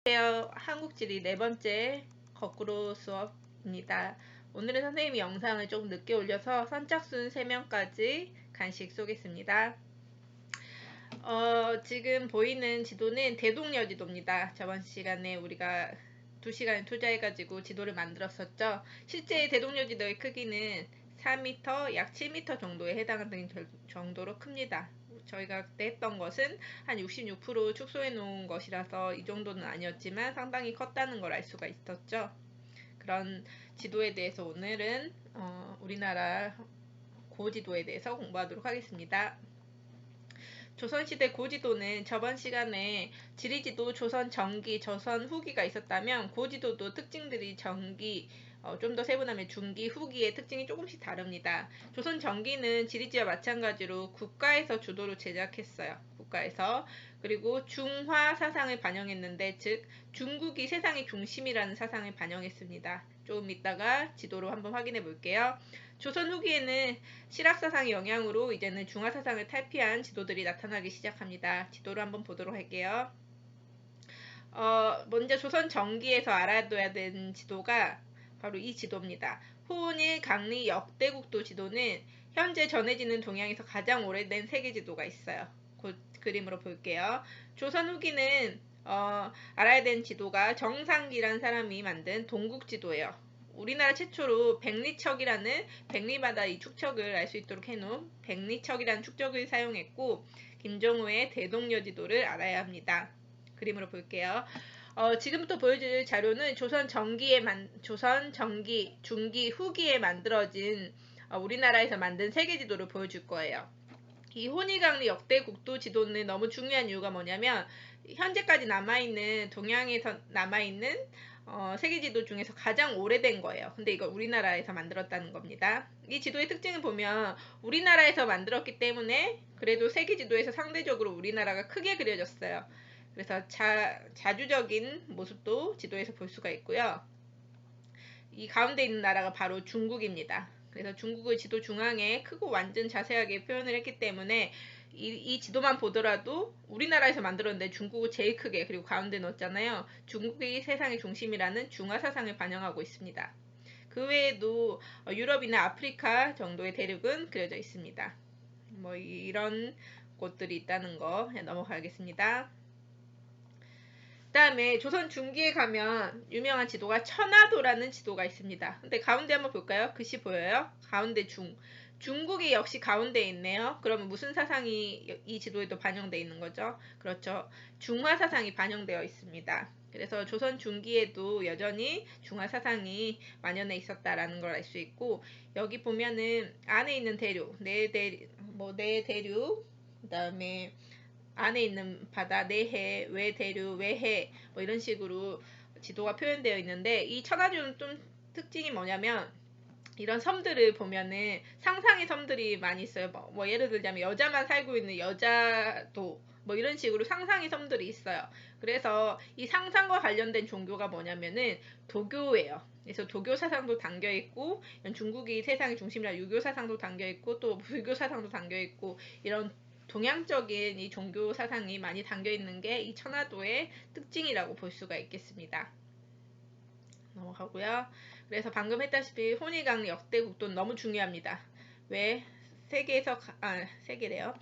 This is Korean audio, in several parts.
안녕하세요. 한국지리 네 번째 거꾸로 수업입니다. 오늘은 선생님이 영상을 조금 늦게 올려서 선착순 3명까지 간식 쏘겠습니다. 지금 보이는 지도는 대동여지도입니다. 저번 시간에 우리가 2시간을 투자해가지고 지도를 만들었었죠. 실제 대동여지도의 크기는 4m, 약 7m 정도에 해당하는 정도로 큽니다. 저희가 그때 했던 것은 한 66% 축소해 놓은 것이라서 이 정도는 아니었지만 상당히 컸다는 걸 알 수가 있었죠. 그런 지도에 대해서 오늘은 우리나라 고지도에 대해서 공부하도록 하겠습니다. 조선시대 고지도는 저번 시간에 지리지도, 조선 전기, 조선 후기가 있었다면 고지도도 특징들이 전기, 좀 더 세분하면 중기, 후기의 특징이 조금씩 다릅니다. 조선 전기는 지리지와 마찬가지로 국가에서 주도로 제작했어요. 국가에서. 그리고 중화 사상을 반영했는데, 즉 중국이 세상의 중심이라는 사상을 반영했습니다. 조금 이따가 지도로 한번 확인해 볼게요. 조선 후기에는 실학사상의 영향으로 이제는 중화사상을 탈피한 지도들이 나타나기 시작합니다. 지도를 한번 보도록 할게요. 먼저 조선 전기에서 알아둬야 되는 지도가 바로 이 지도입니다. 호일 강리 역대국도 지도는 현재 전해지는 동양에서 가장 오래된 세계 지도가 있어요. 그 그림으로 볼게요. 조선 후기는 알아야 되는 지도가 정상기라는 사람이 만든 동국지도예요. 우리나라 최초로 백리척이라는 백리마다 이 축척을 알 수 있도록 해놓은 백리척이라는 축척을 사용했고, 김정호의 대동여지도를 알아야 합니다. 그림으로 볼게요. 지금부터 보여줄 자료는 조선 전기, 중기, 후기에 만들어진 우리나라에서 만든 세계지도를 보여줄 거예요. 이 혼일강리 역대 국도 지도는 너무 중요한 이유가 뭐냐면 현재까지 남아있는 동양에서 남아있는 세계지도 중에서 가장 오래된 거예요. 근데 이걸 우리나라에서 만들었다는 겁니다. 이 지도의 특징을 보면 우리나라에서 만들었기 때문에 그래도 세계지도에서 상대적으로 우리나라가 크게 그려졌어요. 그래서 자주적인 모습도 지도에서 볼 수가 있고요. 이 가운데 있는 나라가 바로 중국입니다. 그래서 중국을 지도 중앙에 크고 완전 자세하게 표현을 했기 때문에 이 지도만 보더라도 우리나라에서 만들었는데 중국을 제일 크게, 그리고 가운데 넣었잖아요. 중국이 세상의 중심이라는 중화사상을 반영하고 있습니다. 그 외에도 유럽이나 아프리카 정도의 대륙은 그려져 있습니다. 뭐 이런 곳들이 있다는 거 넘어가겠습니다. 그 다음에 조선 중기에 가면 유명한 지도가 천하도라는 지도가 있습니다. 근데 가운데 한번 볼까요? 글씨 보여요? 가운데 중국이 역시 가운데에 있네요. 그러면 무슨 사상이 이 지도에도 반영되어 있는 거죠? 그렇죠. 중화 사상이 반영되어 있습니다. 그래서 조선 중기에도 여전히 중화 사상이 만연해 있었다라는 걸 알 수 있고, 여기 보면은 안에 있는 대륙, 네 대륙, 그 다음에 안에 있는 바다, 내해, 외대륙, 외해, 뭐 이런 식으로 지도가 표현되어 있는데, 이 천하주는 좀 특징이 뭐냐면 이런 섬들을 보면은 상상의 섬들이 많이 있어요. 뭐 예를 들자면 여자만 살고 있는 여자도, 뭐 이런 식으로 상상의 섬들이 있어요. 그래서 이 상상과 관련된 종교가 뭐냐면은 도교예요. 그래서 도교 사상도 담겨 있고, 중국이 세상의 중심이라 유교 사상도 담겨 있고, 또 불교 사상도 담겨 있고, 이런 동양적인 이 종교 사상이 많이 담겨 있는 게 이 천하도의 특징이라고 볼 수가 있겠습니다. 넘어가고요. 그래서 방금 했다시피 혼일강리 역대 국도는 너무 중요합니다. 왜? 세계래요.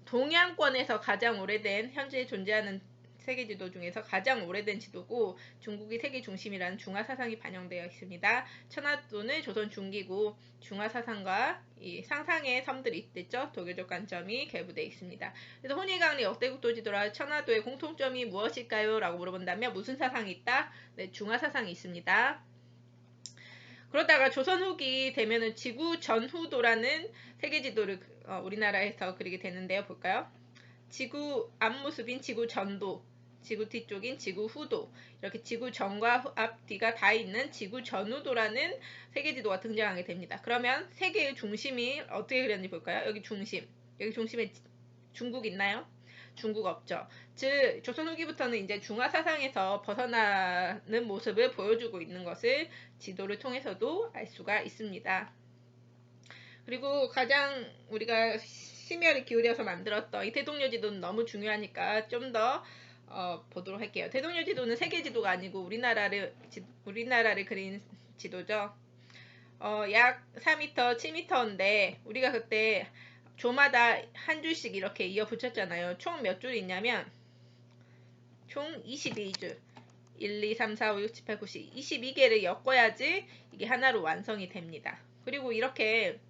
동양권에서 가장 오래된, 현재 존재하는 세계지도 중에서 가장 오래된 지도고, 중국이 세계 중심이라는 중화사상이 반영되어 있습니다. 천하도는 조선 중기고, 중화사상과 이 상상의 섬들이 있겠죠. 도교적 관점이 결부되어 있습니다. 그래서 혼일강리 역대국도 지도라 천하도의 공통점이 무엇일까요? 라고 물어본다면 무슨 사상이 있다? 네, 중화사상이 있습니다. 그러다가 조선 후기 되면은 지구 전후도라는 세계지도를 우리나라에서 그리게 되는데요. 볼까요? 지구 앞모습인 지구 전도, 지구 뒤쪽인 지구 후도, 이렇게 지구 전과 앞뒤가 다 있는 지구 전후도라는 세계지도가 등장하게 됩니다. 그러면 세계의 중심이 어떻게 그렸는지 볼까요? 여기 중심에 중국 있나요? 중국 없죠. 즉 조선 후기부터는 이제 중화 사상에서 벗어나는 모습을 보여주고 있는 것을 지도를 통해서도 알 수가 있습니다. 그리고 가장 우리가 심혈을 기울여서 만들었던 이 대동여지도는 너무 중요하니까 좀 더 보도록 할게요. 대동여 지도는 세계 지도가 아니고 우리나라를 그린 지도죠. 약 4m, 7m인데 우리가 그때 조마다 한 줄씩 이렇게 이어 붙였잖아요. 총 몇 줄이 있냐면 총 22줄. 1, 2, 3, 4, 5, 6, 7, 8, 9, 10. 22개를 엮어야지 이게 하나로 완성이 됩니다. 그리고 이렇게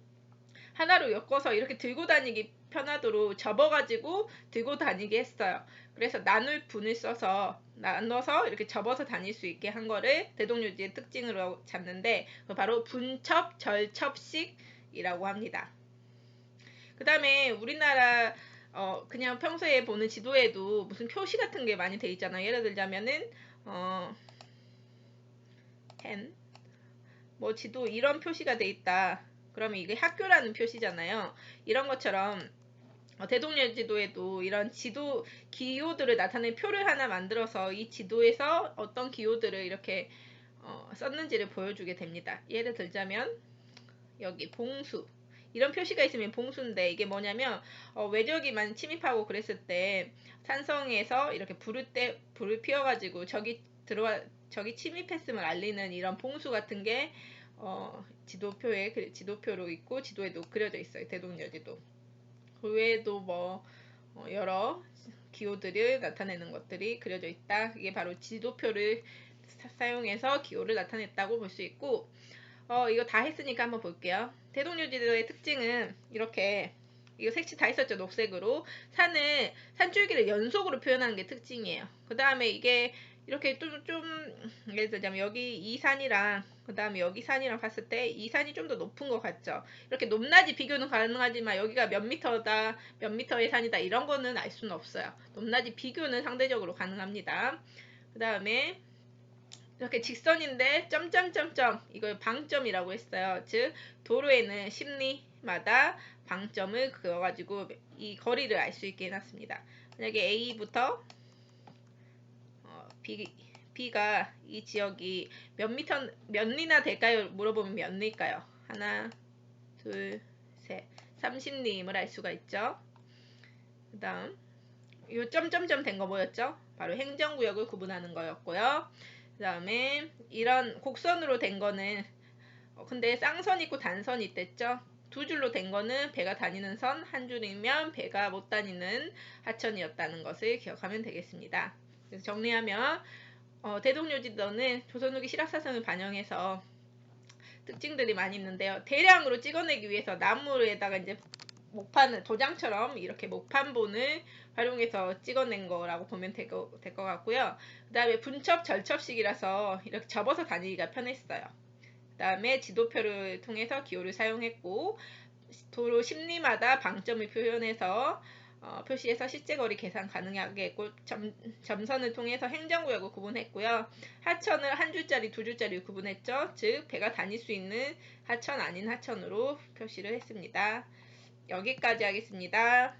하나로 엮어서 이렇게 들고 다니기 편하도록 접어가지고 들고 다니게 했어요. 그래서 나눌 분을 써서 나눠서 이렇게 접어서 다닐 수 있게 한 거를 대동요지의 특징으로 잡는데 바로 분첩 절첩식이라고 합니다. 그 다음에 우리나라 그냥 평소에 보는 지도에도 무슨 표시 같은 게 많이 돼 있잖아요. 예를 들자면은 뭐 지도 이런 표시가 돼 있다. 그러면 이게 학교라는 표시잖아요. 이런 것처럼 대동여 지도에도 이런 지도 기호들을 나타내는 표를 하나 만들어서 이 지도에서 어떤 기호들을 이렇게 썼는지를 보여주게 됩니다. 예를 들자면 여기 봉수 이런 표시가 있으면 봉수인데 이게 뭐냐면 외적이 많이 침입하고 그랬을 때 산성에서 이렇게 불을 피워가지고 적이 침입했음을 알리는 이런 봉수 같은 게 지도표로 있고 지도에도 그려져 있어요. 대동여지도. 그 외에도 뭐 여러 기호들을 나타내는 것들이 그려져 있다. 이게 바로 지도표를 사용해서 기호를 나타냈다고 볼 수 있고 이거 다 했으니까 한번 볼게요. 대동여지도의 특징은 이렇게 이거 색칠 다 했었죠. 녹색으로 산줄기를 연속으로 표현하는 게 특징이에요. 그 다음에 이게 이렇게 좀 예를 들자면 여기 이 산이랑 그 다음에 여기 산이랑 봤을 때 이 산이 좀 더 높은 것 같죠. 이렇게 높낮이 비교는 가능하지만 여기가 몇 미터다 몇 미터의 산이다 이런 거는 알 수는 없어요. 높낮이 비교는 상대적으로 가능합니다. 그 다음에 이렇게 직선인데 점점점점 이걸 방점이라고 했어요. 즉 도로에는 십리마다 방점을 그어가지고 이 거리를 알 수 있게 해놨습니다. 만약에 A부터 B가 이 지역이 몇 리나 될까요? 물어보면 몇 리일까요? 하나, 둘, 셋, 30리임을 알 수가 있죠. 그 다음 이 점점점 된 거 뭐였죠? 바로 행정구역을 구분하는 거였고요. 그 다음에 이런 곡선으로 된 거는 근데 쌍선 있고 단선이 있댔죠. 두 줄로 된 거는 배가 다니는 선, 한 줄이면 배가 못 다니는 하천이었다는 것을 기억하면 되겠습니다. 그래서 정리하면 대동요지도는 조선 후기 실학사상을 반영해서 특징들이 많이 있는데요. 대량으로 찍어내기 위해서 나무에다가 이제 도장처럼 이렇게 목판본을 활용해서 찍어낸 거라고 보면 될 것 같고요. 그 다음에 분첩 절첩식이라서 이렇게 접어서 다니기가 편했어요. 그 다음에 지도표를 통해서 기호를 사용했고 도로 십리마다 방점을 표현해서 표시해서 실제 거리 계산 가능하게 했고 점선을 통해서 행정구역을 구분했고요. 하천을 한 줄짜리 두 줄짜리 구분했죠. 즉 배가 다닐 수 있는 하천 아닌 하천으로 표시를 했습니다. 여기까지 하겠습니다.